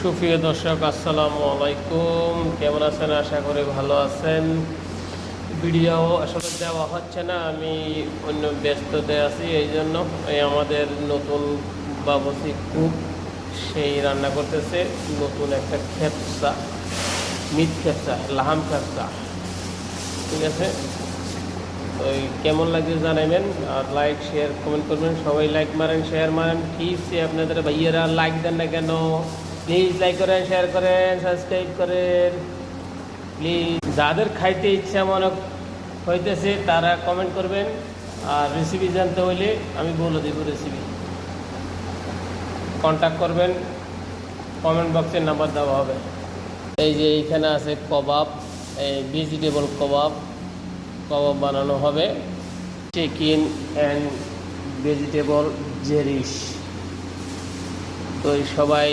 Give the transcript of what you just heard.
সুপ্রিয় দর্শক, আসসালামু আলাইকুম। কেমন আছেন? আশা করি ভালো আছেন। ভিডিও আসলে দেওয়া হচ্ছে না, আমি অন্য ব্যস্ততে আছি। এই জন্য আমাদের নতুন বাবুর্চি কুক সেই রান্না করতেছে নতুন একটা খেপসা, মিট খেপসা, লাহাম খেপসা। ঠিক আছে, ওই কেমন লাগছে জানাবেন, আর লাইক শেয়ার কমেন্ট করবেন। সবাই লাইক মারেন, শেয়ার মারেন। প্লিজ আপনাদের ভাইয়েরা লাইক দেন না কেন? প্লিজ লাইক করেন, শেয়ার করেন, সাবস্ক্রাইব করেন প্লিজ। যাদের খাইতে ইচ্ছা মনে হইতেছে তারা কমেন্ট করবেন, আর রেসিপি জানতে হইলে আমি বলে দেব রেসিপি। কন্ট্যাক্ট করবেন, কমেন্ট বক্সে নাম্বার দেওয়া হবে। এই যে এইখানে আছে কবাব, এই ভেজিটেবল কবাব বানানো হবে। চিকেন অ্যান্ড ভেজিটেবল জেরিশ। তো সবাই